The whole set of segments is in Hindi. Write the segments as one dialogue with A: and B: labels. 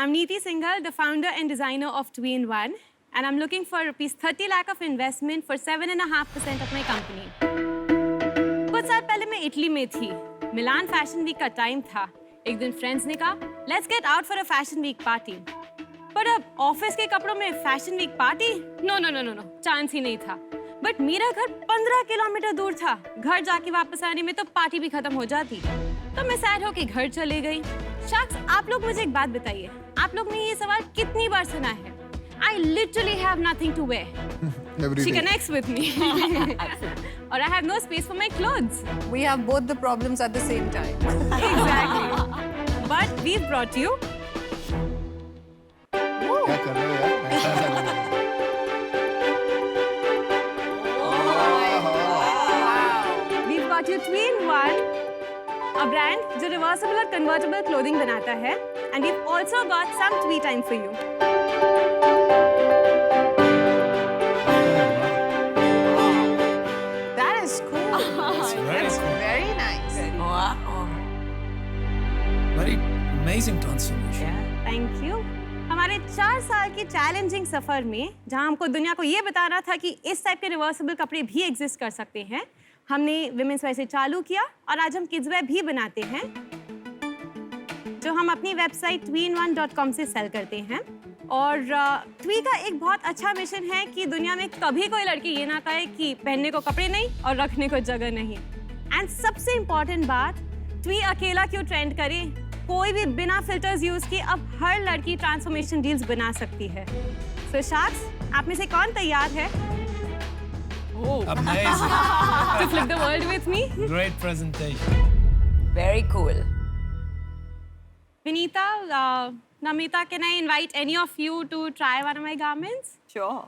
A: I'm Neeti Singhal, the founder and designer of 2-in-1, and I'm looking for rupees 30 lakh of investment for 7.5% of my company. कुछ साल पहले मैं इटली में थी. मिलान फैशन वीक का टाइम था. एक दिन फ्रेंड्स ने कहा, let's get out for a fashion week party. पर अब ऑफिस के कपड़ों में fashion week party? No, chance ही नहीं था. बट मेरा घर 15 किलोमीटर दूर था. घर जाके वापस आने में तो पार्टी भी खत्म हो जाती. तो मैं सैड होके घर चले गई. शख्स, आप लोग मुझे एक बात बताइए. आप लोग ने ये सवाल कितनी बार सुना है? I literally have nothing to wear. She connects with me. Or I have no space for my clothes.
B: We have both the problems at the same time.
A: Exactly. But we've brought you.
C: क्या कर रहे हो यार?
A: We've got you 2-in-1, a brand जो reversible और convertible clothing बनाता है, and we've also got some twee time for you.
B: That is cool. That's very nice.
D: Wow.
E: Very amazing transformation.
A: Thank you. हमारे 4 साल की चैलेंजिंग सफर में जहां हमको दुनिया को ये बताना था कि इस टाइप के रिवर्सिबल कपड़े भी एग्जिस्ट कर सकते हैं, हमने विमेंस वेयर से चालू किया और आज हम किड्स वेयर भी बनाते हैं, जो हम अपनी वेबसाइट 2in1.com से सेल करते हैं. और ट्वी का एक बहुत अच्छा मिशन है कि दुनिया में कभी कोई लड़की ये ना कहे कि पहनने को कपड़े नहीं और रखने को जगह नहीं. एंड सबसे इम्पोर्टेंट बात, ट्वी अकेला क्यों ट्रेंड करे? कोई भी बिना फिल्टर्स यूज किए अब हर लड़की ट्रांसफॉर्मेशन डील्स बना सकती है. सो शाख्स, आप में से कौन तैयार है?
E: Amazing.
A: To flip the world with me?
E: Great presentation.
D: Very cool.
A: Vinita, Namita, can I invite any of you to try one of my garments?
B: Sure.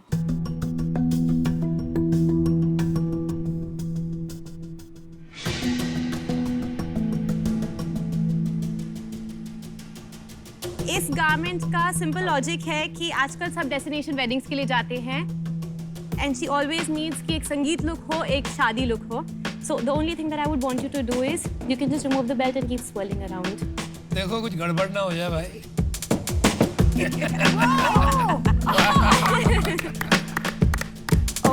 A: इस गारमेंट का सिंपल लॉजिक है कि आजकल सब डेस्टिनेशन वेडिंग्स के लिए जाते हैं, एंड शी ऑलवेज नीड्स कि एक संगीत लुक हो, एक शादी लुक हो. So the only thing that I would want you to do is you can just remove the belt and keep swelling around.
E: देखो कुछ गड़बड़ ना हो जाए भाई.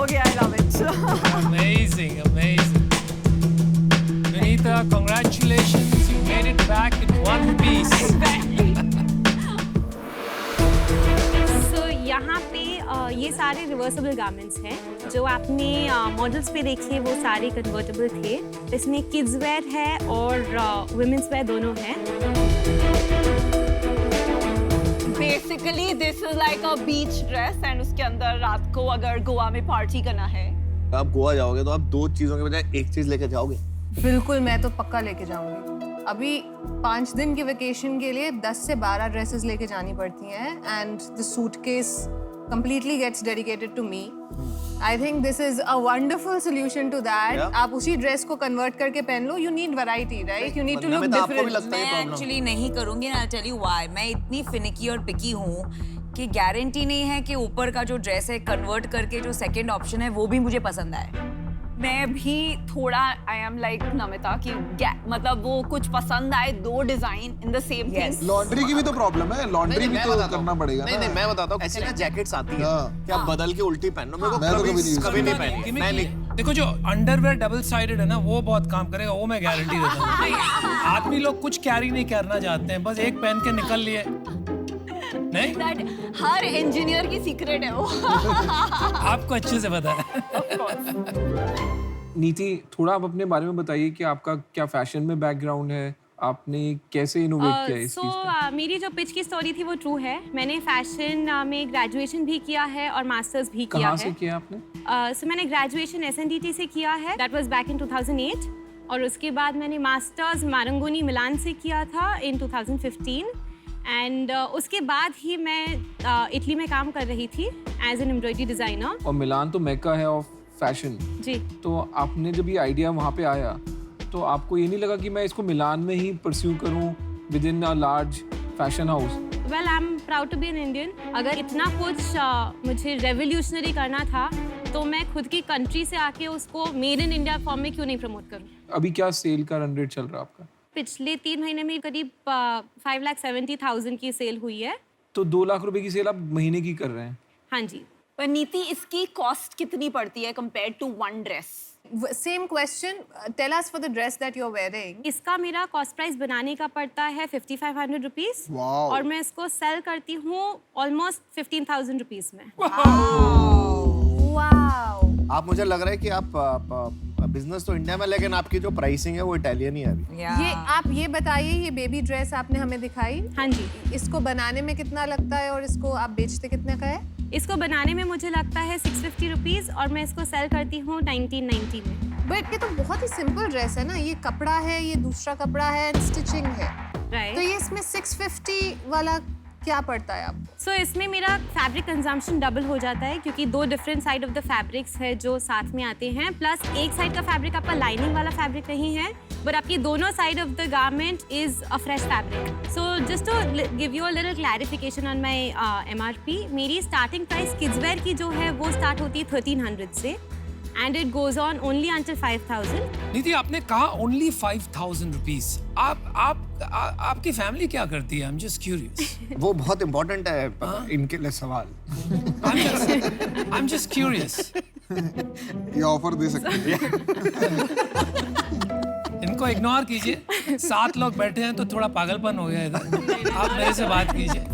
B: Okay, I love it.
E: Amazing, amazing. Vinita, congratulations. You made it back in one piece.
A: सो यहाँ पे ये सारे रिवर्सिबल गारमेंट्स हैं जो आपने मॉडल्स पे देखे, वो सारे कन्वर्टेबल थे. इसमें किड्स वेयर है और वुमेन्स वेयर दोनों हैं.
F: Basically, this is like a beach dress and उसके अंदर रात को अगर गोवा में पार्टी करना है.
C: आप गोवा जाओगे तो आप 2 चीजों के बजाय एक चीज लेके जाओगे.
B: बिल्कुल, मैं तो पक्का लेके जाऊंगी. अभी 5 दिन की वेकेशन के लिए 10 से 12 ड्रेसेस लेके जानी पड़ती हैं, and the suitcase completely gets dedicated to me. I think this is a wonderful solution to that.
C: Yeah.
B: आप उसी ड्रेस को कन्वर्ट करके पहन लो. You need variety, right? You need to look different.
D: मैं एक्चुअली नहीं करूंगी ना. I'll tell you why. मैं इतनी फिनिकी और पिकी हूँ कि गारंटी नहीं है कि ऊपर का जो ड्रेस है कन्वर्ट करके जो सेकंड ऑप्शन है वो भी मुझे पसंद आए.
F: मैं भी थोड़ा आई एम लाइक नमिता कि मतलब वो कुछ पसंद आए 2 design in the same thing.
G: Laundry की भी तो प्रॉब्लम है. लॉन्ड्री भी तो करना पड़ेगा.
C: नहीं, मैं बताता हूँ. ऐसी ना जैकेट्स आती है कि आप बदल के उल्टी पहनो. मेरे
G: मैं तो
C: को कभी नहीं
E: Gimmick
C: पहनी. मैं
E: ये-
C: नहीं.
E: देखो जो अंडरवेयर डबल साइडेड है ना, वो बहुत काम करेगा, वो मैं गारंटी देता हूँ. आदमी लोग कुछ कैरी नहीं करना चाहते हैं, बस एक पहन के निकल लिए. नहीं,
F: दैट हर इंजीनियर की सीक्रेट है वो.
E: आपको अच्छे से पता है.
H: नीति, थोड़ा आप अपने बारे में बताइए कि आपका क्या फैशन में बैकग्राउंड है, आपने कैसे इनोवेट किया इस चीज़ पे?
A: मेरी जो पिच की स्टोरी थी वो ट्रू है. मैंने फैशन में ग्रेजुएशन भी किया है और मास्टर्स भी किया
H: कहाँ
A: है.
H: से किया आपने?
A: सो मैंने ग्रेजुएशन SNDT से किया है. That was back in 2008. और उसके बाद मैंने मास्टर्स मारंगोनी मिलान से किया था इन 2015. एंड उसके बाद ही मैं इटली में काम कर रही थी एज एन एम्ब्रॉयडरी डिज़ाइनर.
H: और मिलान तो मेक्का है ऑफ फैशन.
A: जी.
H: तो आपने जब ये आइडिया वहाँ पे आया तो आपको ये नहीं लगा कि मैं इसको मिलान में ही परस्यू करूँ within a large fashion house?
A: Well, I am proud to be an Indian. अगर इतना कुछ मुझे रेवोल्यूशनरी करना था तो मैं खुद की कंट्री से आके उसको मेड इन इंडिया फॉर्म में क्यों नहीं प्रमोट करूँ.
H: अभी क्या सेल का रन रेट चल रहा है आपका?
A: पिछले 3 महीने में करीब 5,70,000 की सेल हुई है.
H: तो 2 लाख रुपए की सेल आप महीने की कर रहे हैं।
A: हाँ जी।
F: पर नीति इसकी कॉस्ट कितनी पड़ती है compare to one dress?
B: Same question. Tell us for the dress that you're wearing.
A: इसका मेरा कॉस्ट प्राइस बनाने का पड़ता है 5500 रुपीज
G: Wow.
A: और मैं इसको सेल करती हूँ ऑलमोस्ट 15,000 रुपीज में।
B: Wow.
C: आप मुझे लग रहा है कि आप बिजनेस तो इंडिया में, लेकिन आपकी जो प्राइसिंग है वो इटालियन ही है अभी।
B: ये आप ये बताइए, ये बेबी ड्रेस आपने हमें दिखाई,
A: हाँ जी।
B: इसको बनाने में कितना लगता है और इसको आप बेचते कितने का है?
A: इसको बनाने में मुझे लगता है 650 रुपीज और मैं इसको सेल करती हूँ 1990 में।
B: बट ये तो बहुत ही सिंपल ड्रेस है ना, ये कपड़ा है, ये दूसरा कपड़ा है, स्टिचिंग है,
A: राइट।
B: तो ये इसमें 650 वाला क्या पड़ता है आपको?
A: सो इसमें मेरा फैब्रिक कंजम्पशन डबल हो जाता है क्योंकि 2 different side of the fabrics है जो साथ में आते हैं, प्लस एक साइड का फैब्रिक आपका लाइनिंग वाला फैब्रिक नहीं है, बट आपकी दोनों side of the garment is a fresh fabric. So just to give you a little clarification on my MRP, मेरी स्टार्टिंग प्राइस किड्स वेयर की जो है वो स्टार्ट होती है 1300 से and it goes on only until 5000।
E: Niti, आपने कहा ओनली 5000 रुपीज। आपकी फैमिली क्या करती है? I am just curious.
C: वो बहुत इंपॉर्टेंट है इनके लिए सवाल।
E: I am just curious.
G: ये ऑफर दे सकते हैं।
E: इनको इग्नोर कीजिए। 7 लोग बैठे हैं तो थोड़ा पागलपन हो गया इधर। आप मेरे से बात कीजिए।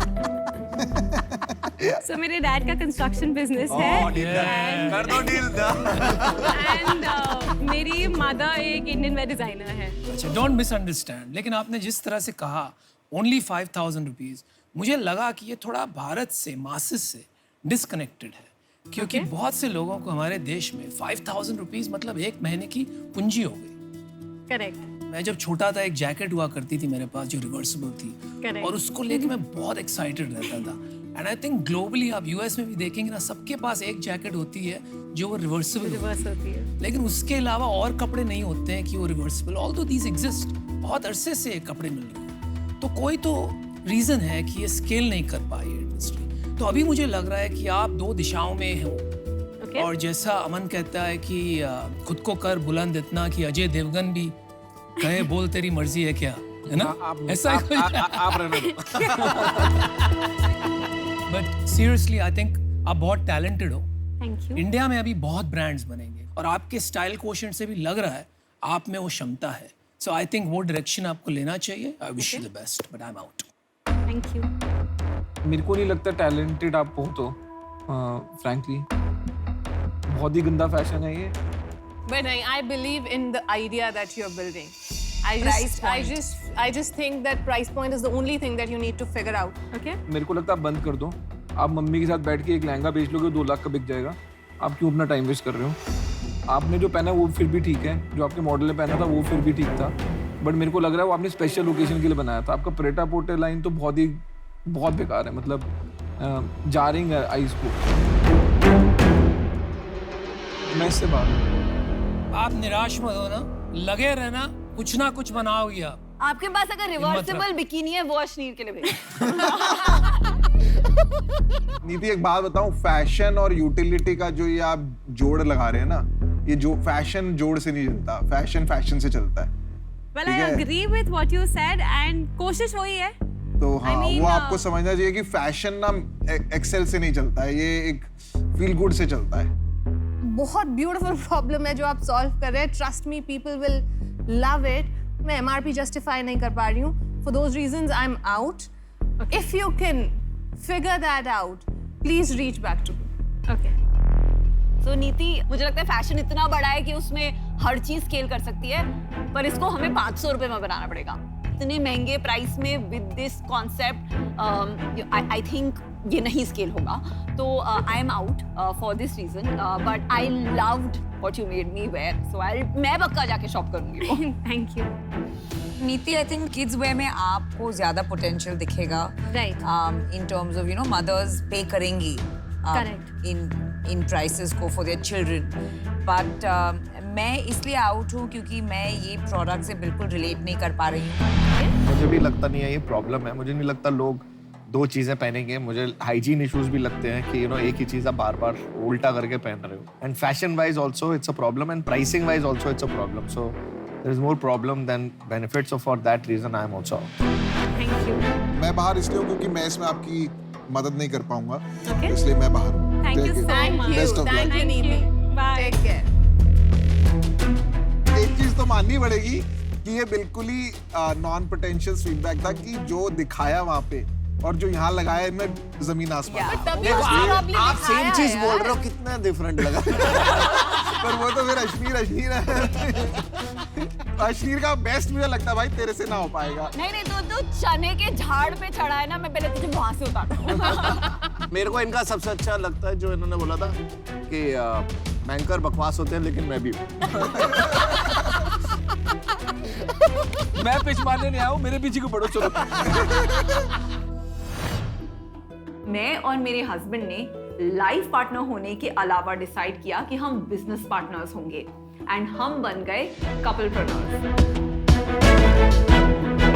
A: सो मेरे डैड का कंस्ट्रक्शन बिजनेस है
C: कर दो डील।
A: एंड मेरी मदर एक इंडियन वेयर डिजाइनर है।
E: अच्छा, डोंट मिसअंडरस्टैंड, लेकिन आपने जिस तरह से कहा ओनली 5000 रुपीज, मुझे लगा कि ये थोड़ा भारत से, मासेस से डिस्कनेक्टेड है, क्योंकि बहुत से लोगों को हमारे देश में 5000 रुपीज मतलब 1 महीने की पूंजी हो गई।
A: करेक्ट।
E: मैं जब छोटा था एक जैकेट हुआ करती थी मेरे पास जो रिवर्सिबल थी,
A: Correct.
E: और उसको लेके मैं बहुत एक्साइटेड रहता था। एंड आई थिंक ग्लोबली आप यूएस में भी देखेंगे ना, सबके पास एक जैकेट होती है जो वो रिवर्सिबल
A: रिवर्स होती है।
E: लेकिन उसके अलावा और कपड़े नहीं होते हैं कि वो रिवर्सिबल। ऑल्दो दीज एग्जिस्ट, बहुत अरसे से ये कपड़े मिल रहे हैं, तो कोई तो रीजन है कि ये स्केल नहीं कर पाई है इंडस्ट्री। तो अभी मुझे लग रहा है कि आप 2 दिशाओं में हो।
A: Okay.
E: और जैसा अमन कहता है कि खुद को कर बुलंद इतना कि अजय देवगन भी कहे बोल तेरी मर्जी है क्या, है ना? ऐसा ही कुछ।
G: आप रहने दो।
E: बट सीरियसली आई थिंक आप बहुत टैलेंटेड हो।
A: Thank you.
E: इंडिया में अभी बहुत ब्रांड्स बनेंगे और आपके स्टाइल कोशेंट से भी लग रहा है आप में वो क्षमता है। सो आई थिंक वो डायरेक्शन आपको लेना चाहिए। आई wish you the best, but I am out.
A: Thank you.
H: मेरे को नहीं लगता टैलेंटेड आप हो तो, फ्रैंकली बहुत ही गंदा फैशन है ये।
B: But I believe in the idea that you're building. I just think that price point is the only thing that you need to figure out.
A: Okay.
H: मेरे को लगता है आप बंद कर दो। आप मम्मी के साथ बैठ के एक लहंगा बेच लोगे 2 लाख का बिक जाएगा। आप क्यों अपना टाइम वेस्ट कर रहे हो? आपने जो पहना वो फिर भी ठीक है, जो आपके मॉडल ने पहना था वो फिर भी ठीक था, बट मेरे को लग रहा है वो आपने स्पेशल ओकेजन के लिए बनाया था। आपका प्रेटा पोटे लाइन तो बहुत बेकार है, मतलब जारिंग है आइज को। मैं इससे बात।
E: आप निराश मत हो ना, लगे रहना, कुछ ना कुछ बनाओगे आप।
F: आपके पास अगर रिवर्सिबल बिकिनी है वो अश्नीर के लिए भेज।
G: नीति, एक बात बताऊं, फैशन और यूटिलिटी का जो ये आप जोड़ लगा रहे हैं ना, ये जो फैशन जोड़ से नहीं चलता, फैशन से चलता है।
A: Well, I agree with what you said and कोशिश वही है।
G: तो हाँ,
A: I mean,
G: वो आपको समझना चाहिए कि फैशन ना एक्सेल से नहीं चलता है, ये एक फील गुड से चलता है।
B: बहुत ब्यूटीफुल प्रॉब्लम है जो आप सॉल्व कर रहे हैं। Trust me, people will love it. मैं MRP जस्टिफाई नहीं कर पा रही हूँ। For those reasons I am out. If you can figure that out, please reach back to me.
A: Okay.
F: तो नीति, मुझे लगता है फैशन इतना बड़ा है कि उसमें हर चीज स्केल कर सकती है, पर इसको हमें 500 रुपए में बनाना पड़ेगा। इतने महंगे प्राइस में with this concept I think ये नहीं स्केल होगा। तो I am out for this reason, but I loved what you made me wear, so मैं पक्का जाके शॉप करूंगी।
A: Thank you.
D: नीति, आई थिंक किड्स वेयर में आपको ज्यादा पोटेंशियल दिखेगा।
A: Right.
D: In terms of, you know, mothers pay करेंगी
A: Correct.
D: in prices को for their children, but मैं इसलिए आउट हूँ क्योंकि मैं ये प्रोडक्ट से बिल्कुल रिलेट नहीं कर पा रही हूँ।
C: मुझे भी लगता नहीं है ये प्रॉब्लम है। मुझे नहीं लगता लोग 2 चीजें पहनेंगे। मुझे हाइजीन इश्यूज भी लगते हैं कि एक ही चीज आप बार-बार उल्टा करके पहन रहे हो। And fashion wise also it's a problem and pricing wise also it's a problem. So there is more problem than benefits, so for that reason I am also.
A: Thank you.
G: मैं बाहर इसलिए हूँ क्योंकि मैं इसमें आपकी मदद नहीं कर पाऊंगा,
A: Okay.
G: इसलिए मैं बाहर हूँ।
A: Thank you
G: Take
A: so
G: care.
A: much.
G: Best of luck.
B: Thank you, Neeti.
A: Bye.
B: Take care.
G: एक चीज तो माननी पड़ेगी कि ये बिल्कुल ही नॉन पोटेंशियस फीडबैक था कि जो दिखाया वहाँ पे और जो यहाँ लगाया इनमें जमीन आसमान।
B: तभी
C: देखो,
B: उसने probably
C: आप सेम
B: दिखाया
C: चीज
B: है
C: बोल
B: यार।
C: रहे हो, कितना डिफरेंट लगा।
G: पर वो तो फिर अश्मीर है। अश्मीर का बेस्ट मुझे लगता है भाई तेरे से ना हो पाएगा।
F: नहीं तो चने के झाड़ पे चढ़ा है ना, मैं पहले तुझे वहां से उतारूं।
C: मेरे को इनका सबसे अच्छा लगता है जो इन्होंने बोला था कि बैंकर बकवास होते हैं लेकिन मैं भी हूँ।
H: मैं पिच मारने नहीं आया हूँ, मेरे पीछे को पड़ो चलो।
F: मैं और मेरे हस्बैंड ने लाइफ पार्टनर होने के अलावा डिसाइड किया कि हम बिजनेस पार्टनर्स होंगे एंड हम बन गए कपलप्रेन्योर्स।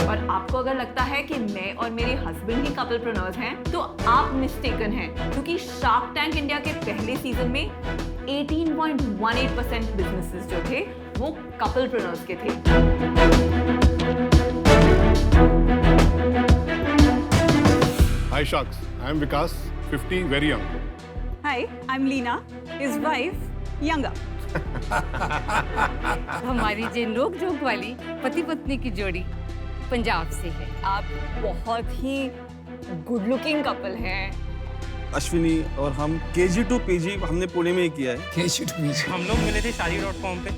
F: और आपको अगर लगता है कि मैं और मेरे हस्बैंड ही कपलप्रेन्योर्स हैं तो आप मिस्टेकन हैं, क्योंकि शार्क टैंक इंडिया के पहले सीजन में 18.18% बिजनेसेस जो थे वो कपलप्रेन्योर्स के थे।
I: Hi Sharks, I am Vikas, 50, very young.
F: Hi, I'm Leena, his wife, younger.
J: हमारी जे नोक झोंक वाली पति पत्नी की जोड़ी पंजाब से है।
F: आप बहुत ही गुड लुकिंग कपल हैं।
K: अश्विनी और हम KG to PG हमने पुणे में ही किया है।
L: हम लोग मिले थे शादी.com पे।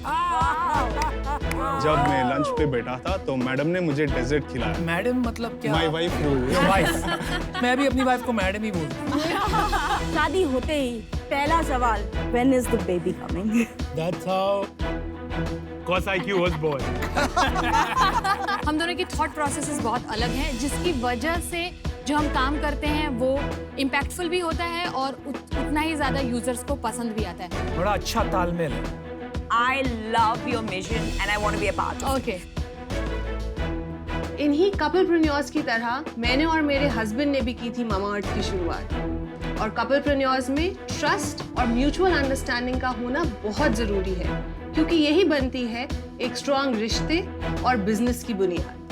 I: जब मैं लंच पे बैठा था तो मैडम ने मुझे डेजर्ट खिलाया।
E: मैडम मतलब क्या?
I: My wife.
E: वाइफ। मैं भी अपनी वाइफ को मैडम ही बोलता हूँ।
J: शादी होते ही पहला सवाल when is the baby coming?
L: That's how cos IQ was born.
J: हम दोनों की थॉट प्रोसेसेस बहुत अलग हैं, जिसकी वजह से जो हम काम करते हैं वो इम्पैक्टफुल भी होता है और उतना ही ज्यादा यूजर्स को पसंद भी आता है।
E: बड़ा अच्छा तालमेल है।
D: I love your mission and I want to be a part of it.
J: Okay,
B: इन्हीं कपलप्रेन्योर्स की तरह मैंने और मेरे हस्बैंड ने भी की थी मामा अर्थ की शुरुआत। और कपलप्रेन्योर्स में ट्रस्ट और म्यूचुअल अंडरस्टैंडिंग का होना बहुत जरूरी है, क्योंकि यही बनती है एक स्ट्रॉन्ग रिश्ते और बिजनेस की बुनियाद।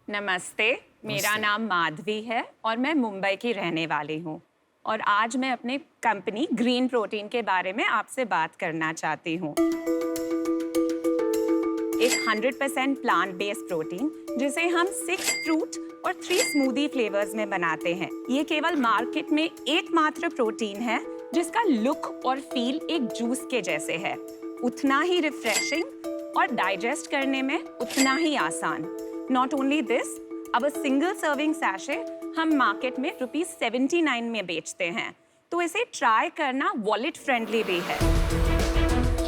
M: नमस्ते, मेरा नाम माधवी है और मैं मुंबई की रहने वाली हूँ और आज मैं अपने कंपनी ग्रीन प्रोटीन के बारे में आपसे बात करना चाहती हूँ। एक 100% प्लांट बेस्ड प्रोटीन जिसे हम 6 फ्रूट और 3 स्मूदी फ्लेवर्स में बनाते हैं। ये केवल मार्केट में एकमात्र प्रोटीन है जिसका लुक और फील एक जूस के जैसे है, उतना ही रिफ्रेशिंग और डाइजेस्ट करने में उतना ही आसान। Not only this, अब सिंगल सर्विंग सैशे हम मार्केट में ₹79 में बेचते हैं, तो इसे ट्राई करना वॉलेट फ्रेंडली भी है।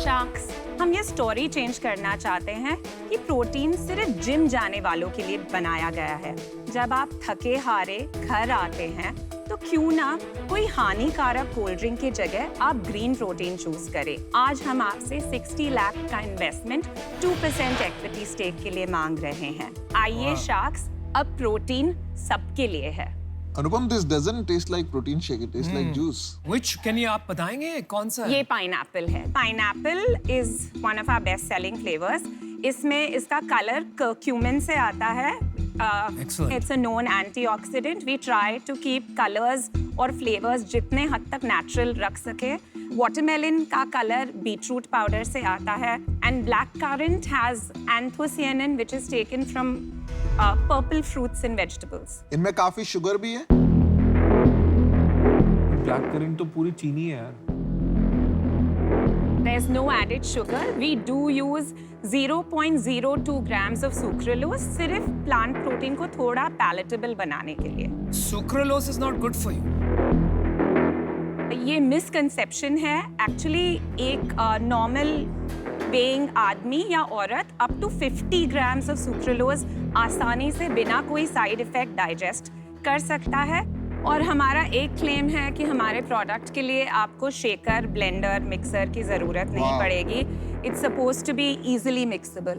M: शार्क्स, हम ये स्टोरी चेंज करना चाहते हैं कि प्रोटीन सिर्फ जिम जाने वालों के लिए बनाया गया है। जब आप थके हारे घर आते हैं तो क्यों ना कोई हानिकारक कोल्ड ड्रिंक की जगह आप ग्रीन प्रोटीन चूज करें। आज हम आपसे 60 लाख का इन्वेस्टमेंट 2% इक्विटी स्टेक के लिए मांग रहे हैं। आइए शार्क्स, अब प्रोटीन सबके लिए है।
G: अनुपम, this doesn't taste like protein shake, it tastes like juice.
E: Which can you आप बताएंगे कौन सा है?
M: ये पाइनएप्पल है। Pineapple is one of our best selling flavours. इसमें इसका कलर कर्क्यूमिन से आता है।
E: Excellent.
M: It's a known antioxidant. We try to keep colors और flavors जितने हद तक natural रख सके। Watermelon का कलर बीटरूट पाउडर से आता है and blackcurrant has anthocyanin which is taken from purple fruits and vegetables.
G: इनमें काफी शुगर भी है।
H: ब्लैक करंट तो पूरी चीनी है यार।
M: There's no added sugar. We do use 0.02 grams of sucralose सिर्फ plant protein को थोड़ा palatable बनाने के लिए।
E: Sucralose is not good for you.
M: ये मिसकंसेप्शन है। एक्चुअली एक नॉर्मल पेइंग आदमी या औरत up to 50 grams of sucralose आसानी से बिना कोई साइड इफेक्ट डाइजेस्ट कर सकता है। और हमारा एक क्लेम है कि हमारे प्रोडक्ट के लिए आपको शेकर, ब्लेंडर, मिक्सर की जरूरत नहीं पड़ेगी। It's supposed to be easily mixable.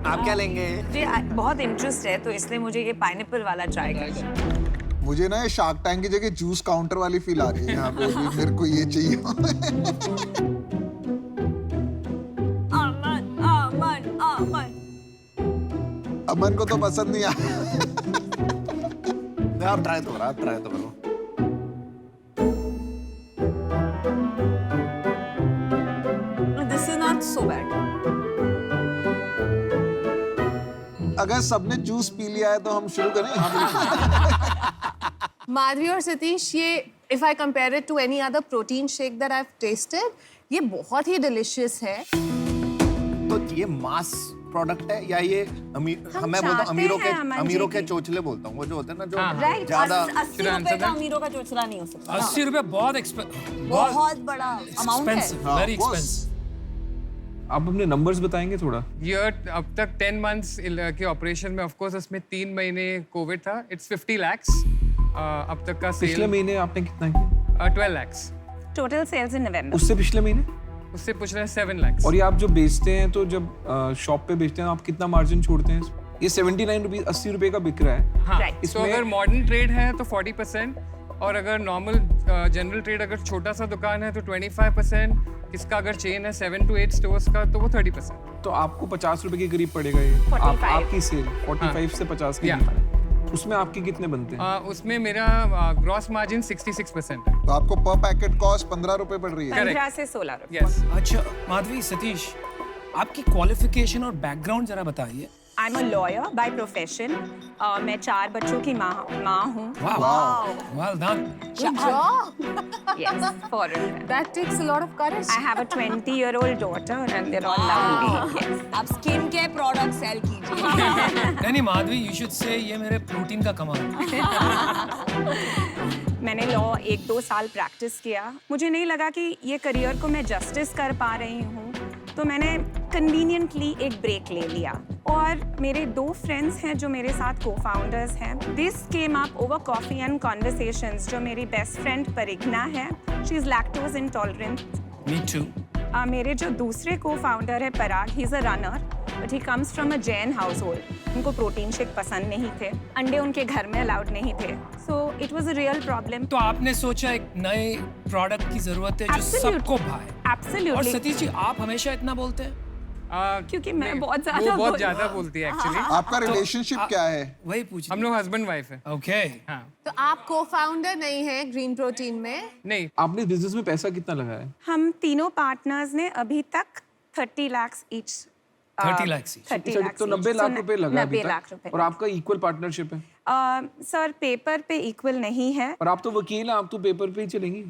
C: आप क्या लेंगे?
D: मुझे बहुत इंटरेस्ट है तो इसलिए मुझे ये पाइनएप्पल वाला ट्राई करना।
G: मुझे ना ये शार्क टैंक की जगह जूस काउंटर वाली फील आ रही है यहाँ पे अभी। मेरे को ये चाहिए। अमन को तो पसंद नहीं आया।
C: आप ट्राई तो करो।
D: This is not so bad.
G: अगर सबने जूस पी लिया है तो हम शुरू करें।
B: माधवी और सतीश, ये if I compare it to any other protein shake that I've tasted, ये बहुत ही delicious है।
C: तो ये मास प्रोडक्ट है या ये मैं बोलता हूँ अमीरों के चोचले बोलता हूँ, वो जो होते हैं ना जो ज्यादा।
D: 80 रुपए का अमीरों का चोचला नहीं हो सकता।
E: 80 रुपए बहुत
D: बहुत बड़ा अमाउंट है।
E: Very expensive.
H: आप अपने नंबर्स बताएंगे थोड़ा?
N: ये अब तक 10 मंथ्स के ऑपरेशन में ऑफ कोर्स उसमें 3 महीने कोविड था। इट्स 50 lakhs अब तक का सेल।
H: पिछले महीने आपने कितना किया?
N: 12 lakhs
M: टोटल सेल्स इन नवंबर।
H: उससे पिछले महीने?
N: उससे पूछ रहे हैं 7 lakhs।
H: और ये आप जो बेचते हैं तो जब शॉप पे बेचते हैं आप कितना मार्जिन छोड़ते हैं? ये 79 रुपीज 80 रुपए का बिक रहा है।
N: हाँ, तो अगर मॉडर्न ट्रेड है तो 40% और अगर नॉर्मल जनरल ट्रेड अगर छोटा सा दुकान है तो 25%। इसका अगर चेन है 7 to 8 स्टोर्स का तो वो 30%।
H: तो आपको 50 रुपए के करीब पड़ेगा ये। आपकी सेल 45 से 50 के करीब। उसमें आपके कितने बनते हैं?
N: उसमें मेरा ग्रॉस मार्जिन 66% है।
G: तो आपको पर पैकेट कॉस्ट 15 रुपए पड़ रही है।
M: 15 से 16 रुपए।
N: यस।
E: अच्छा माधवी, सतीश, आपकी क्वालिफिकेशन और बैकग्राउंड जरा बताइए।
M: I am a lawyer by profession. मैं 4 बच्चों की माँ हूँ।
E: Well done.
B: Good job.
M: Yes, foreign.
B: That takes a lot of courage.
M: I have a 20-year-old daughter and they're all lovely. Yes.
D: आप स्किन केयर प्रोडक्ट सेल कीजिए।
E: नहीं माधवी, you should say ये मेरे प्रोटीन का कमाल।
M: मैंने लॉ 1-2 साल प्रैक्टिस किया। मुझे नहीं लगा कि ये करियर को मैं जस्टिस कर पा रही हूँ, तो मैंने कन्वीनियंटली एक ब्रेक ले लिया। और मेरे 2 फ्रेंड्स हैं जो मेरे साथ को-फाउंडर्स हैं। This came up over coffee and conversations. जो मेरी बेस्ट फ्रेंड परिग्ना है, she is lactose intolerant.
E: Me too.
M: मेरे जो दूसरे को-फाउंडर है Parag, he is a runner but he comes from a Jain household. उनको प्रोटीन शेक पसंद नहीं थे, अंडे उनके घर में अलाउड नहीं थे, so it was a real problem.
E: तो आपने सोचा एक नए प्रोडक्ट की जरूरत है जो सबको भाए।
M: एब्सोल्युटली।
E: और सतीश जी, आप हमेशा इतना बोलते हैं?
M: क्योंकि मैं बहुत ज्यादा
N: बोलती है एक्चुअली।
G: आपका रिलेशनशिप क्या है?
E: वही पूछ।
N: हम लोग हस्बैंड वाइफ है।
E: ओके।
N: हाँ।
B: तो आप को-फाउंडर नहीं है ग्रीन प्रोटीन में?
N: नहीं।
H: आपने बिजनेस में पैसा कितना लगाया?
M: हम तीनों पार्टनर्स ने अभी तक 30 lakhs each.
E: 30 lakhs each।
M: 30 lakhs
H: तो 90 लाख रुपए लगा अभी
M: 90 लाख
H: तक।
M: रुपए।
H: और आपका इक्वल पार्टनरशिप है?
M: सर पेपर पे इक्वल नहीं है।
H: और आप तो वकील हैं, आप तो पेपर पे ही चलेंगी।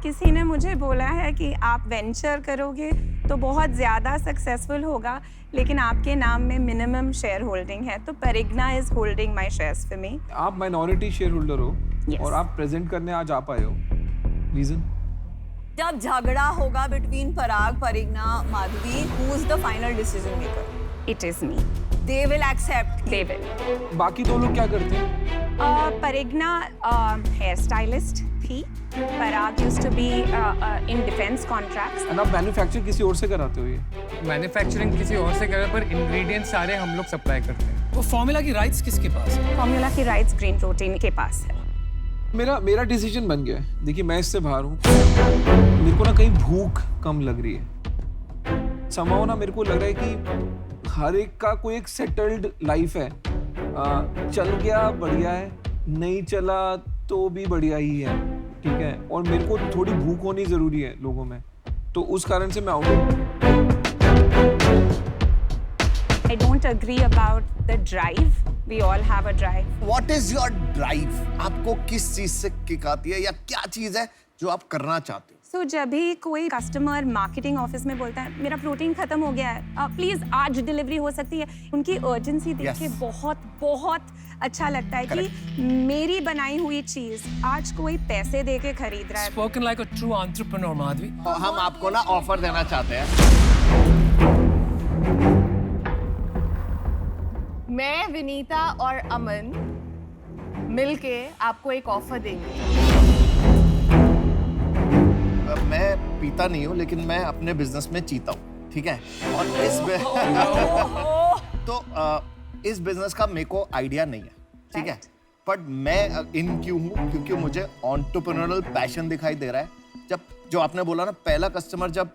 M: किसी ने मुझे बोला है कि आप वेंचर करोगे तो बहुत ज़्यादा सक्सेसफुल होगा, लेकिन आपके नाम में मिनिमम शेयर होल्डिंग है, तो Parigna is holding my shares for me.
H: आप माइनॉरिटी शेयर होल्डर हो
M: Yes.
H: और आप प्रेजेंट करने आज आ पाए हो। रीजन?
D: जब झगड़ा होगा between Parag, Parigna, Madhavi, who is the final decision maker?
M: It is me.
D: They will accept.
M: They will.
H: बाकी 2 लोग क्या करते हैं?
M: परिग्ना हेयर स्टाइलिस्ट थी। Parag used to be in defence contracts.
H: और आप मैन्युफैक्चर किसी और से कराते हो? ये
N: मैन्युफैक्चरिंग किसी और से करे पर इंग्रेडिएंट्स सारे हम लोग सप्लाई करते हैं।
E: वो फॉर्मूला की राइट्स किसके पास है?
M: फॉर्मूला की राइट्स ग्रीन प्रोटीन के पास है।
H: मेरा डिसीजन बन गया है। देखिए, मैं इससे बाहर हूँ। मेरे को ना कहीं भूख कम लग रही है। समाओ ना मेरे को लग रहा है कि हर एक का कोई एक सेटल्ड लाइफ है। चल गया बढ़िया है, नहीं चला तो भी बढ़िया ही है, ठीक है। और मेरे को थोड़ी भूख होनी जरूरी है लोगों में, तो उस कारण से मैं आउट हूँ।
M: I don't agree about the drive. We all have a drive.
C: What is your drive? आपको किस चीज से किक आती है या क्या चीज है जो आप करना चाहते हो?
M: सो जब भी कोई कस्टमर मार्केटिंग ऑफिस में बोलता है मेरा प्रोटीन खत्म हो गया है, प्लीज आज डिलीवरी हो सकती है, उनकी अर्जेंसी देख के बहुत बहुत अच्छा लगता है कि मेरी बनाई हुई चीज आज कोई पैसे दे के खरीद रहा है।
E: Spoken like a true entrepreneur, Madhavi.
C: हम आपको ना ऑफर देना चाहते हैं।
B: मैं, विनीता और अमन मिलके आपको एक ऑफर देंगे।
C: मैं पीता नहीं हूँ, लेकिन मैं अपने बिजनेस में जीता हूँ, ठीक है? और इस बिजनेस का मेरे को आइडिया नहीं है, ठीक है? बट मैं इन क्यों हूँ? क्योंकि मुझे एंटरप्रेन्योरल पैशन दिखाई दे रहा है। जब जो आपने बोला ना, पहला कस्टमर जब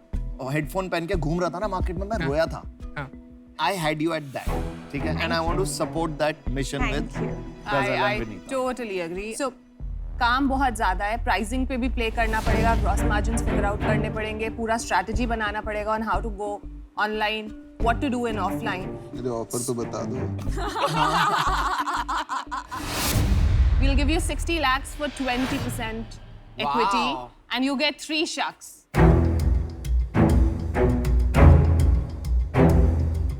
C: हेडफोन पहन के घूम रहा था ना मार्केट में, मैं रोया था। I had you at that, ठीक है? And I want to support that mission with Ghazal and Vinita.
B: Totally agree. So काम बहुत ज्यादा है, प्राइसिंग पे भी प्ले करना पड़ेगा, ग्रॉस मार्जिन्स फिगर आउट करने पड़ेंगे, पूरा स्ट्रैटेजी बनाना पड़ेगा on how to go online, what to do in offline.
G: मेरे ऑफर तो बता दो।
B: We'll give you 60 lakhs for 20% equity and you get 3 shucks.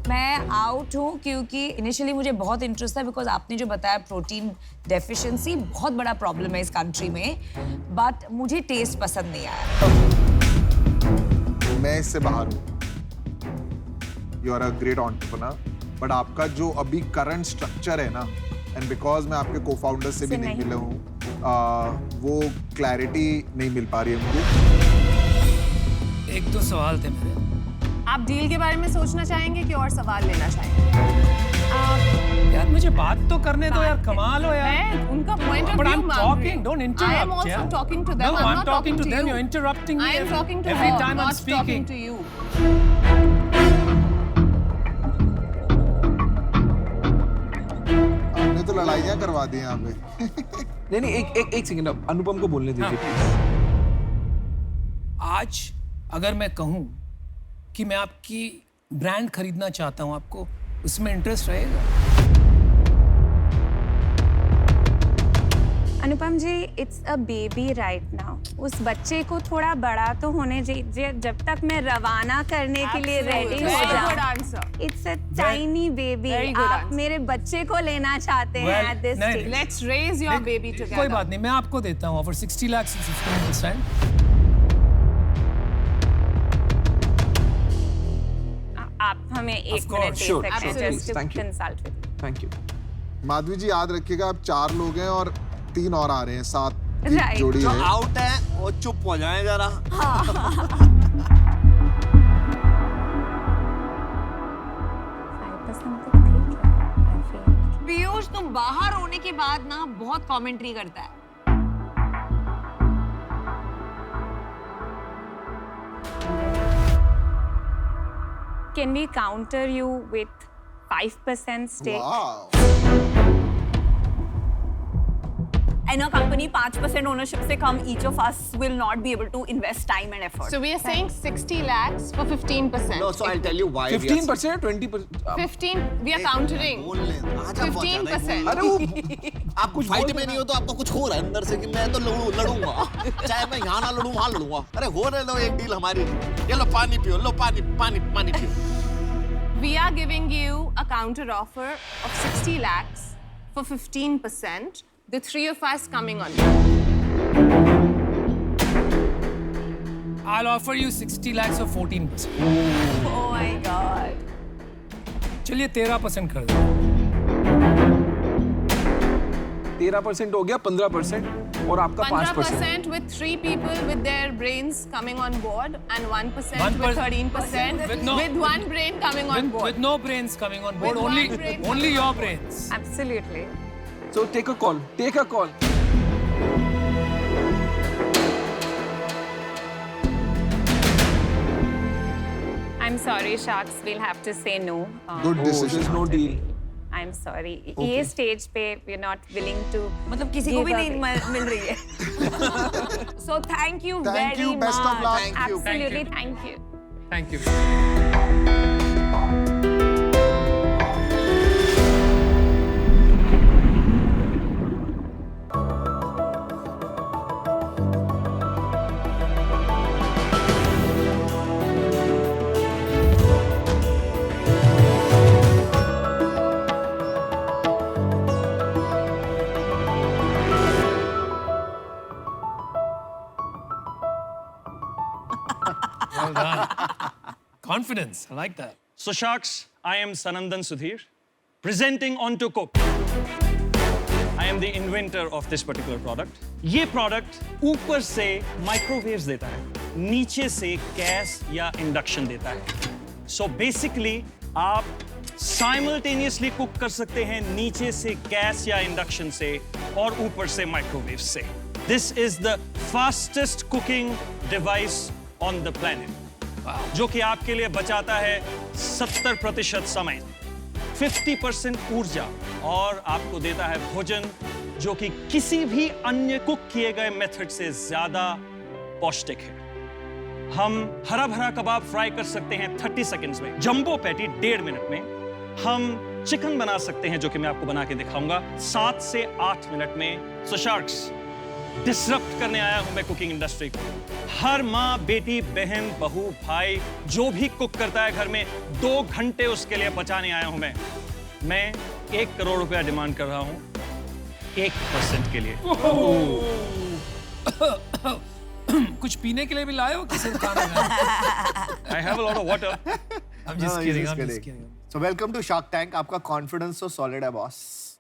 D: मैं आउट हूँ क्योंकि इनिशियली मुझे बहुत इंटरेस्ट था, बिकॉज आपने जो बताया प्रोटीन डेफिशिएंसी बहुत बड़ा प्रॉब्लम है इस कंट्री में, बट मुझे टेस्ट पसंद नहीं आया।
G: मैं इससे बाहर हूँ। You are a great entrepreneur, but आपका जो अभी करंट स्ट्रक्चर है ना, एंड बिकॉज मैं आपके को फाउंडर से भी नहीं मिला हूँ, वो क्लैरिटी नहीं मिल पा रही है मुझे।
E: एक दो सवाल थे मेरे।
B: आप डील के बारे में सोचना चाहेंगे कि और सवाल लेना चाहेंगे?
E: यार मुझे बात तो करने दो यार, कमाल हो यार।
B: मैं उनका point of
E: But
B: view
E: I'm talking, don't interrupt.
B: I am also
E: yeah?
B: talking to them.
E: No,
B: I'm
E: I'm
B: not
E: talking to them.
B: you.
E: You're interrupting me
B: I am talking to
E: every
B: her,
E: time I'm
B: not
E: speaking.
B: talking to you.
G: आपने तो लड़ाइयाँ करवा दी यहाँ पे।
H: नहीं एक सेकंड, अनुपम को बोलने दीजिए।
E: आज अगर मैं कहूँ कि मैं आपकी ब्रांड खरीदना चाहता हूँ, आपको उसमें इंटरेस्ट रहेगा?
M: Anupam ji, it's a baby right now. उस बच्चे को थोड़ा बड़ा तो होने दीजिए जब तक मैं रवाना करने के लिए रेडी हो जाऊं। It's a tiny baby. आप मेरे बच्चे को लेना चाहते हैं at this stage.
B: Let's raise your baby together.
E: कोई बात नहीं, मैं आपको देता हूँ ऑफर 60 लाख से 15%।
M: आप हमें 1 मिनट दे सकते हैं just to consult with.
H: Thank you.
G: Madhavi ji याद रखिएगा, आप 4 लोग हैं और 3 और आ रहे हैं, 7
M: Right.
G: जोड़ी
C: जो
G: है।
C: आउट है वो चुप हो जाए जरा।
D: पीयूष, तुम बाहर होने के बाद ना बहुत कमेंट्री करता है।
M: Can we counter you with 5% stake?
G: Wow.
F: In a company, 5% ownership से कम, each of us will not be able to invest time and effort.
B: So we are saying 60 lakhs for 15%.
C: No, so I'll tell you why.
H: 15% 20%?
B: 15, we are countering. 15%.
H: अरे वो
C: आप कुछ फाइट में नहीं हो तो आपको कुछ हो रहा है अंदर से कि मैं तो लड़ूंगा, चाहे मैं यहाँ ना लड़ूं वहाँ लड़ूंगा। अरे हो रहे लो एक डील हमारी। ये लो पानी पियो, लो पानी पियो।
B: We are giving you a counter offer of 60 lakhs for 15%. The 3 of us coming on.
E: I'll offer you 60 lakhs for 14%।
F: Oh my God.
E: चलिए 13% कर दो।
H: 13% हो गया, 15% और आपका 5%।
B: 15% with 3 people with their brains coming on board and 1% with 13%
E: with
B: one brain coming on board.
E: With no brains coming on board,
B: With
E: only
B: one brain
E: only your brains।
M: Absolutely.
H: So take a call.
M: I'm sorry, Sharks. We'll have to say no.
G: Good decision.
H: There's no deal.
M: I'm sorry. ये stage पे we're not willing to.
D: मतलब किसी को भी
M: give
D: नहीं
M: away.
D: मिल रही है। So thank you
G: Thank
D: very
G: you. Best of
D: much।
G: luck.
C: Thank you.
M: Absolutely. Thank you.
E: Thank you। confidence. I like that.
L: So Sharks, I am Sanandan Sudhir, presenting on to Cook. I am the inventor of this particular product. ये product ऊपर से microwaves देता है, नीचे से गैस या इंडक्शन देता है. So basically आप simultaneously cook कर सकते हैं नीचे से गैस या इंडक्शन से और ऊपर से माइक्रोवेव से. This is the fastest cooking device on the planet. जो कि आपके लिए बचाता है 70% समय, 50% ऊर्जा और आपको देता है भोजन जो कि किसी भी अन्य कुक किए गए मेथड से ज्यादा पौष्टिक है. हम हरा भरा कबाब फ्राई कर सकते हैं 30 सेकंड्स में, जंबो पैटी 1.5 मिनट में. हम चिकन बना सकते हैं जो कि मैं आपको बना के दिखाऊंगा 7 से 8 मिनट में. सो शार्क्स, डिसरप्ट करने आया हूं मैं कुकिंग इंडस्ट्री को. हर माँ, बेटी, बहन, बहू, भाई जो भी कुक करता है घर में 2 घंटे उसके लिए बचाने आया हूं मैं 1 करोड़ रुपया डिमांड कर रहा हूं 1% के लिए.
E: कुछ पीने के लिए भी लाए हो कि सिर्फ खाना खाना?
L: I have a lot of water.
E: I'm just kidding. I'm just kidding.
C: So welcome to Shark Tank. आपका कॉन्फिडेंस तो सॉलिड है बॉस.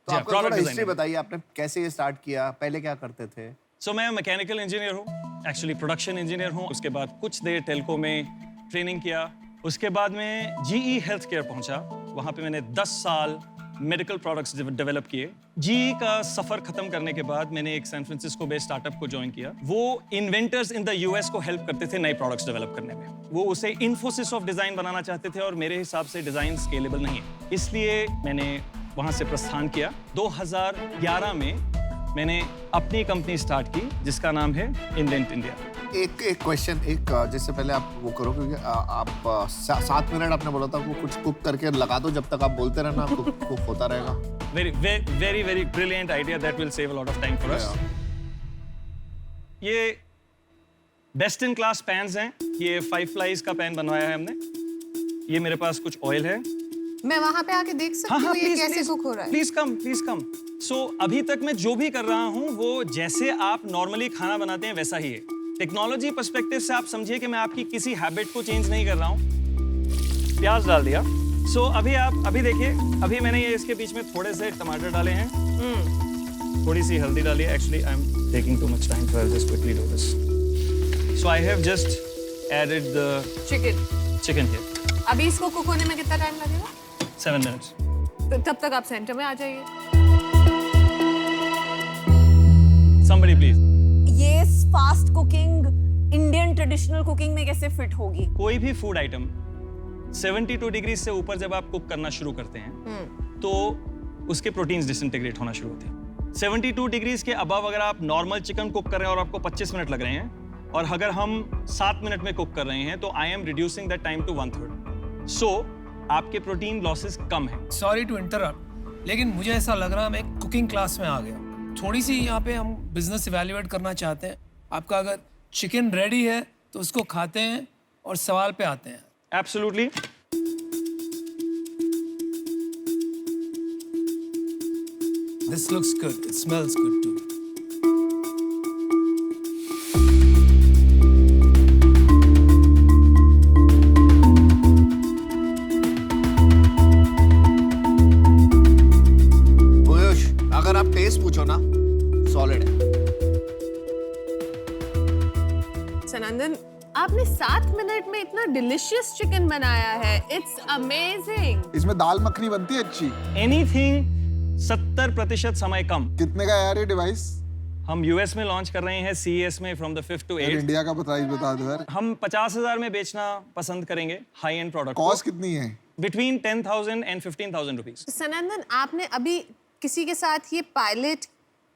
C: तो
L: जी,
C: आपका
L: product
C: थोड़ा हिस्ट्री
L: designer.
C: बताइए, आपने कैसे ये स्टार्ट किया, पहले क्या करते थे?
L: So मैं मैकेनिकल इंजीनियर हूँ, एक्चुअली प्रोडक्शन इंजीनियर हूँ. उसके बाद कुछ देर टेलको में ट्रेनिंग किया. उसके बाद में GE हेल्थ केयर पहुंचा. वहाँ पे मैंने 10 साल मेडिकल प्रोडक्ट्स डेवलप किए. GE का सफर खत्म करने के बाद मैंने एक सैन फ्रांसिस्को बेस्ड स्टार्टअप को ज्वाइन किया. वो इन्वेंटर्स इन द US को हेल्प करते थे नए प्रोडक्ट्स डेवलप करने में. वो उसे इन्फोसिस ऑफ डिजाइन बनाना चाहते थे और मेरे हिसाब से डिजाइन स्केलेबल नहीं है, इसलिए मैंने वहाँ से प्रस्थान किया. 2011 में मैंने अपनी कंपनी स्टार्ट की जिसका नाम है इन्वेंट इंडिया.
C: एक क्वेश्चन, जिससे पहले आप वो करो, क्योंकि आप 7 मिनट आपने बोला था वो कुछ कुक करके लगा दो, जब तक आप बोलते रहना कुक होता रहेगा.
L: very brilliant idea that will save a lot of time for us. ये बेस्ट इन क्लास पैन्स हैं. ये 5 फ्लाइज का पैन बनवाया है हमने. ये मेरे पास कुछ ऑयल है.
B: मैं वहाँ पे आके देख सकती हूँ ये कैसे कुक हो रहा है?
L: Please come. सो अभी तक मैं जो भी कर रहा हूँ वो जैसे आप नॉर्मली खाना बनाते हैं वैसा ही है. टेक्नोलॉजी पर्सपेक्टिव से आप समझिए कि मैं आपकी किसी हैबिट को चेंज नहीं कर रहा हूँ. प्याज डाल दिया. सो अभी देखिए, अभी मैंने ये इसके बीच में थोड़े से टमाटर डाले हैं, थोड़ी सी हल्दी डाली है. Actually I am taking too much time, so I will just quickly do this. So I have just added the chicken here.
B: अभी इसको कुक होने में कितना टाइम लगेगा?
L: 7 मिनट्स.
B: तो तब तक आप सेंटर में आ जाइए.
L: Somebody please.
F: ये fast cooking Indian traditional cooking में कैसे फिट होगी?
L: कोई भी फूड आइटम 72 डिग्री से ऊपर जब आप कुक करना शुरू करते हैं तो उसके प्रोटीन्स डिसइंटीग्रेट होना शुरू होते हैं. 72 डिग्रीज के अबव अगर आप नॉर्मल चिकन कुक कर रहे हैं और आपको 25 मिनट लग रहे हैं और अगर हम 7 मिनट में कुक कर रहे हैं तो I am reducing that time to 1/3. सो आपके प्रोटीन लॉसेस कम है.
E: सॉरी टू इंटरप्ट, लेकिन मुझे ऐसा लग रहा है मैं एक कुकिंग क्लास में आ गया. थोड़ी सी यहाँ पे हम बिजनेस इवैल्यूएट करना चाहते हैं. आपका अगर चिकन रेडी है तो उसको खाते हैं और सवाल पे आते हैं.
L: Absolutely.
E: This looks good. It smells good too.
C: अगर आप टेस्ट पूछो ना, सॉलिड है.
B: सनंदन, आपने 7 मिनट में इतना डिलिशियस चिकन बनाया है. It's amazing.
G: इसमें दाल मखनी बनती है अच्छी.
L: एनीथिंग 70% समय कम.
G: कितने का यार ये डिवाइस?
L: हम यूएस में लॉन्च कर रहे हैं CES में from the 5th to 8th.
G: India का प्राइस बता दो यार.
L: हम 50,000 में बेचना पसंद करेंगे हाई एंड प्रोडक्ट.
G: कॉस्ट कितनी है?
L: Between 10,000 and 15,000 rupees.
B: सनंदन, आपने अभी किसी के साथ ये पायलट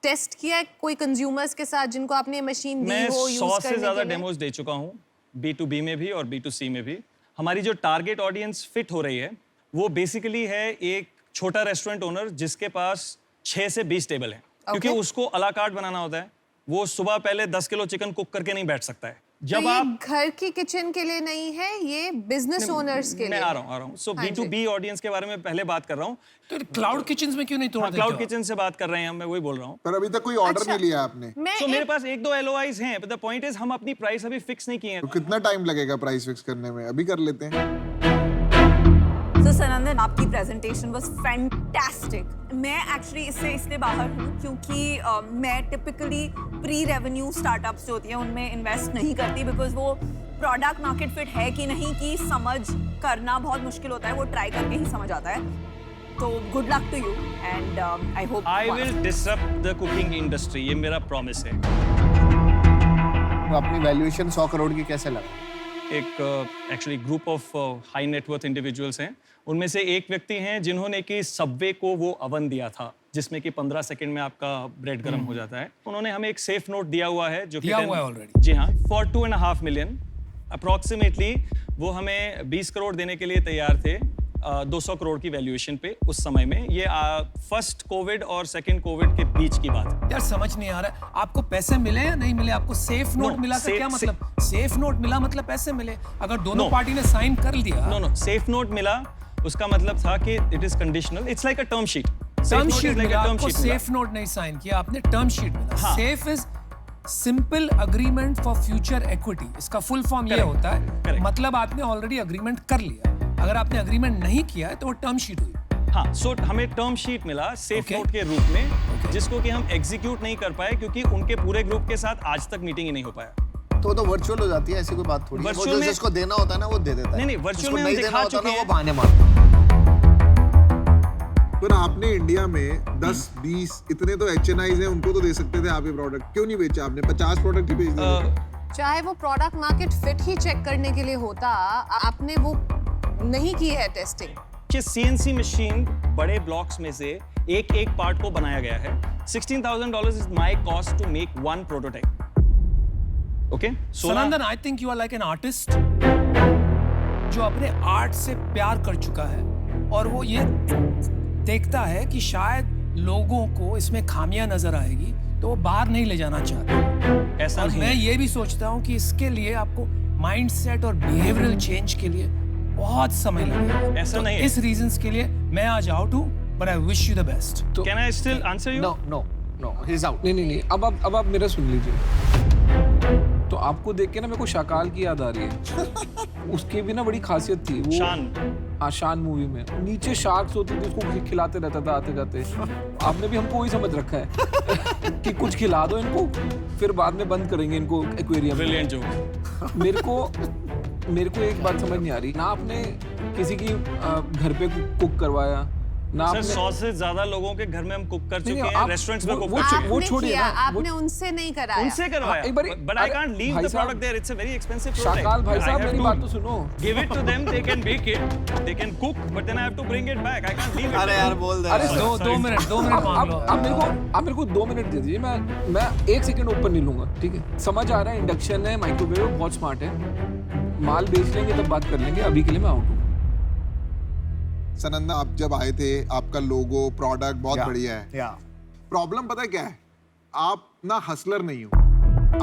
B: टेस्ट किया है, कोई कंज्यूमर्स के साथ जिनको आपने मशीन दी
L: मैं
B: हो यूज
L: 100
B: करने
L: से ज्यादा
B: के लिए?
L: डेमोज दे चुका हूँ, B2B में भी और B2C में भी. हमारी जो टारगेट ऑडियंस फिट हो रही है वो बेसिकली है एक छोटा रेस्टोरेंट ओनर जिसके पास 6 से 20 टेबल है. क्योंकि उसको अला कार्ट बनाना होता है. वो सुबह पहले 10 किलो चिकन कुक करके नहीं बैठ सकता है. जब
B: तो
L: आप
B: ये घर की किचन के लिए नहीं है, ये बिजनेस ओनर्स के लिए.
L: मैं आ रहा हूँ. सो B2B ऑडियंस के बारे में पहले बात कर रहा हूँ.
E: तो क्लाउड किचन में क्यों नहीं तोड़ देते?
L: क्लाउड किचन से बात कर रहे हैं हम, मैं वही बोल रहा हूँ.
G: पर अभी तक कोई ऑर्डर नहीं लिया आपने.
L: तो मेरे पास 1-2 LOIs हैं, but the point is हम अपनी प्राइस अभी फिक्स नहीं किए हैं.
G: तो कितना टाइम लगेगा प्राइस फिक्स करने में? अभी कर लेते हैं.
F: सनंदन, आपकी प्रेजेंटेशन वाज फैंटास्टिक। मैं एक्चुअली इससे इसलिए बाहर हूँ क्योंकि मैं टिपिकली प्री रेवेन्यू स्टार्टअप्स जो होती हैं उनमें इन्वेस्ट नहीं करती, बिकॉज वो प्रोडक्ट मार्केट फिट है कि नहीं की समझ करना बहुत मुश्किल होता है, वो ट्राई करके ही समझ आता है। तो good luck to you and I hope
L: I will disrupt the cooking industry, ये मेरा प्रॉमिस है।
C: तो अपनी वैल्यूएशन 100 करोड़ की कैसे लगा?
L: एक actually group of high net worth individuals हैं, उनमें से एक व्यक्ति हैं जिन्होंने कि सबवे को वो अवन दिया था जिसमें कि 15 सेकंड में आपका ब्रेड गर्म हो जाता है। उन्होंने हमें एक सेफ नोट दिया हुआ है जो
E: दिया हुआ है ऑलरेडी।
L: जी हाँ, फॉर 2.5 मिलियन अप्रॉक्सीमेटली वो हमें 20 करोड़ देने के लिए तैयार थे 200 करोड़ की वैल्यूएशन पे उस समय में। ये फर्स्ट कोविड और सेकंड कोविड के बीच की बात है।
E: यार समझ नहीं आ रहा है, आपको पैसे मिले या नहीं मिले? आपको सेफ नोट मिला का क्या मतलब? सेफ नोट मिला मतलब पैसे मिले? अगर दोनों पार्टी ने साइन कर लिया।
L: नो सेफ नोट मिला उसका मतलब था कि it is conditional, it's like a term sheet.
E: Term sheet मिला आपको, सेफ नोट नहीं साइन किया आपने, टर्म शीट मिला। Safe is simple agreement for future equity, इसका फुल फॉर्म ये होता है, मतलब आपने ऑलरेडी अग्रीमेंट कर लिया। अगर आपने अग्रीमेंट नहीं किया है तो वो टर्म शीट हुई।
L: हाँ, सो हमें टर्म शीट मिला सेफ नोट के रूप में, जिसको कि हम एग्जीक्यूट नहीं कर पाए क्योंकि उनके पूरे ग्रुप के साथ आज तक मीटिंग ही नहीं हो पाया।
C: तो वर्चुअल हो जाती है, ऐसी कोई बात थोड़ी है। वो जो जिसको देना होता है ना वो दे देता है।
L: नहीं वर्चुअल में हम
C: नहीं
L: दिखा चुके हैं,
C: वो बहाने मारता है।
G: पर आपने इंडिया में 10-20 इतने तो HNIs हैं, उनको तो दे सकते थे आप ये प्रोडक्ट, क्यों नहीं बेचा आपने? 50 प्रोडक्ट ही बेच दिए।
B: चाहे वो प्रोडक्ट मार्केट फिट ही चेक करने के लिए होता, आपने वो नहीं की है टेस्टिंग।
L: कि CNC मशीन बड़े ब्लॉक्स में से एक एक पार्ट को बनाया गया है। $16,000 is my cost to make one prototype. Okay
E: Sanandan, I think you are like an artist जो अपने आर्ट से प्यार कर चुका है और वो ये देखता है कि शायद लोगों को इसमें खामियां नजर आएगी तो वो बाहर नहीं ले जाना चाहता।
L: ऐसा
E: और
L: नहीं
E: मैं
L: है।
E: ये भी सोचता हूँ कि इसके लिए आपको माइंडसेट और बिहेवियरल चेंज के लिए बहुत समय लगेगा।
L: ऐसा
E: तो
L: नहीं है।
E: इस रीजंस के लिए मैं आज आउट हूँ, but I wish you the best.
L: Can I still answer you?
C: No he is out.
H: नहीं, अब आप मेरा सुन लीजिए। तो आपको देख के ना मेरे को शाकाल की याद आ रही है। उसकी भी ना बड़ी खासियत थी वो,
L: शान।
H: शान मूवी में नीचे शार्क्स होते थे, उसको खिलाते रहता था आते जाते। आपने भी हमको वही समझ रखा है कि कुछ खिला दो इनको, फिर बाद में बंद करेंगे इनको एक्वेरियम।
L: Brilliant joke.
H: मेरे को एक बात समझ नहीं आ रही, ना आपने किसी की घर पे कुक करवाया ना
L: सर,
H: आपने।
L: 100 से ज्यादा लोगों के घर में हम कुक कर चुके हैं, रेस्टोरेंट्स में कुक कर चुके हैं।
H: वो छोड़िए ना,
B: आपने उनसे नहीं कराया।
L: उनसे करवाया,
H: एक बारी-
L: but I
H: अरे,
L: can't leave
H: भाई
L: the
H: साहब,
L: product there. It's a very expensive product.
H: Shakaal भाई
L: I
H: साहब,
L: have
H: मेरी
L: to
H: बात तो सुनो।
L: Give it to them, they can bake it, they can cook, but then I have to bring it back. I can't leave it.
C: अरे यार बोल दे।
H: अरे
E: दो मिनट मांग लो।
H: आप मेरे को 2 मिनट दे दीजिए, मैं 1 सेकंड ऊपर नहीं लूंगा, ठीक है? समझ आ रहा है, इंडक्शन है, माइक्रोवेव बहुत स्मार्ट है, माल बेच लेंगे तब बात कर लेंगे, अभी के लिए मैं आउट हूँ।
G: सनंदा, आप जब आए थे आपका लोगो प्रोडक्ट बहुत बढ़िया है। प्रॉब्लम पता है क्या है? आप ना हसलर नहीं हो।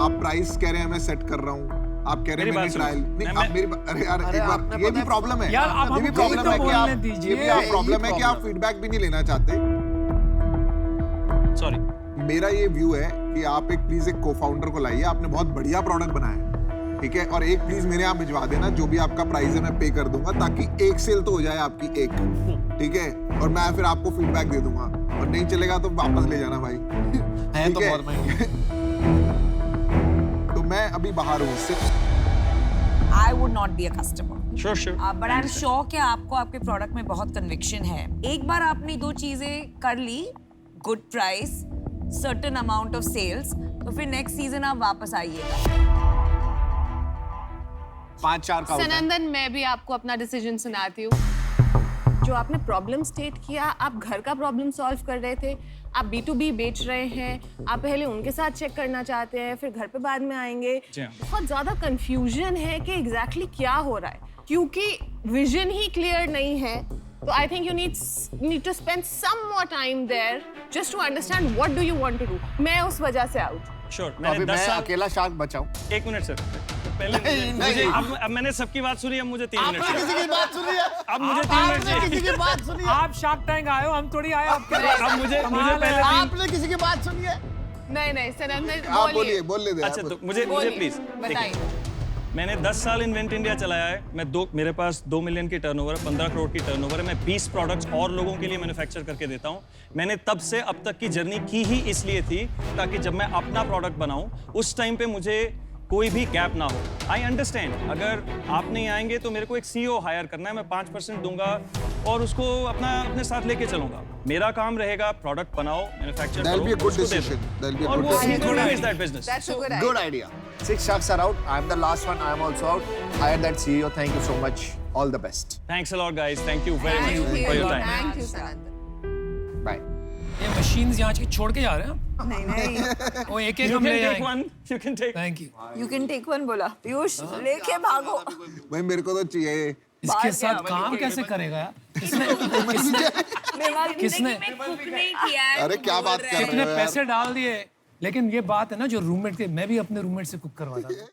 G: आप प्राइस कह रहे हैं मैं सेट कर रहा हूँ, आप कह रहे हैं मैंने ट्रायल नहीं, आप मेरी अरे यार एक बार, ये भी प्रॉब्लम है
E: यार, आप
H: तो
G: ये भी प्रॉब्लम है कि आप ये भी आप प्रॉब्लम है कि आप फीडबैक भी नहीं लेना चाहते।
L: Sorry.
G: मेरा ये व्यू है कि आप प्लीज एक को-फाउंडर को लाइए, आपने बहुत बढ़िया प्रोडक्ट बनाया है, ठीक है? और एक प्लीज मेरे यहाँ भिजवा देना, जो भी आपका प्राइस है मैं पे कर दूंगा, ताकि एक सेल तो हो जाए आपकी एक, ठीक है? और मैं फिर आपको फीडबैक दे दूंगा, और नहीं चलेगा तो वापस ले जाना भाई।
C: है तो बहुत महंगी।
G: तो मैं अभी बाहर हूँ उससे।
D: I would not be a customer.
L: Sure.
D: But I'm sure कि आपको आपके प्रोडक्ट में बहुत कन्विक्शन है। एक बार आपने 2 चीजें कर ली, good price, certain amount of sales, तो फिर नेक्स्ट सीजन आप वापस आइएगा।
C: 5-4 का होता है।
B: सनंदन, मैं भी आपको अपना डिसीजन सुनाती हूँ। जो आपने प्रॉब्लम स्टेट किया, आप घर का प्रॉब्लम सॉल्व कर रहे थे, आप B2B बेच रहे हैं, आप पहले उनके साथ चेक करना चाहते हैं, फिर घर पे बाद में आएंगे। बहुत ज्यादा कंफ्यूजन है कि एग्जैक्टली क्या हो रहा है, क्योंकि विजन ही क्लियर नहीं है। तो I think you need to spend some more time there just to understand what do you want to do. मैं उस वजह से आउट।
L: Sure.
C: अभी मैं अकेला शार्क बचाऊं।
L: 1 मिनट सर, पहले मुझे अब मैंने सबकी बात सुनी, अब मुझे 3 मिनट
C: आपने किसी की बात सुनी है?
L: अब मुझे 3 मिनट चाहिए।
C: किसी की बात सुनी है?
E: आप शार्क टैंक आए हो, हम थोड़ी आए आपके लिए।
L: अब मुझे पहले
C: आपने किसी की बात सुनी है?
B: नहीं, सनंदन
G: आप बोलिए, बोल ले दे।
L: अच्छा, तो मुझे प्लीज
B: बताइए।
L: मैंने 10 साल इन्वेंट इंडिया चलाया है। मेरे पास 2 मिलियन की टर्नओवर है, 15 करोड़ की टर्नओवर है। मैं 20 प्रोडक्ट्स और लोगों के लिए मैन्युफैक्चर करके देता हूँ। मैंने तब से अब तक की जर्नी की ही इसलिए थी ताकि जब मैं अपना प्रोडक्ट बनाऊँ उस टाइम पे मुझे कोई भी गैप ना हो। आई अंडरस्टैंड, अगर आप नहीं आएंगे तो मेरे को एक CEO हायर करना है, मैं 5% दूंगा और उसको अपने साथ लेके चलूंगा। मेरा काम रहेगा प्रोडक्ट बनाओ, मैन्युफैक्चर करो,
G: That'll be a good
L: उसको दे दो।
G: decision. That'll be a
L: और
G: good
L: वो
G: decision.
L: he's gonna raise that business.
B: That's a good
C: Good
B: idea.
C: idea. 6 sharks are out. I'm the last one. I'm also out. Hire that CEO. Thank you so much. All the best.
L: Thanks a lot, guys. Thank you very
B: Thank
L: much
B: you.
L: for your time.
B: Thank you, Sanandan.
C: Bye.
E: ये machines यहाँ के छोड़ के जा रहे हैं हम?
F: नहीं नहीं
E: वो एक
L: You
E: हम
L: can
E: ले
L: take
E: जाएंगे।
L: one. You can take.
E: Thank you.
F: You can take one बोला पीयूष लेके भागो
G: भाई मेरे को तो चाहिए
E: इसके साथ काम कैसे करेगा यार? किसने
G: अरे क्या बात कर
E: कितने
G: रहे हो
E: पैसे डाल दिए, लेकिन ये बात है ना जो रूममेट के, मैं भी अपने रूममेट से कुक करवाता था।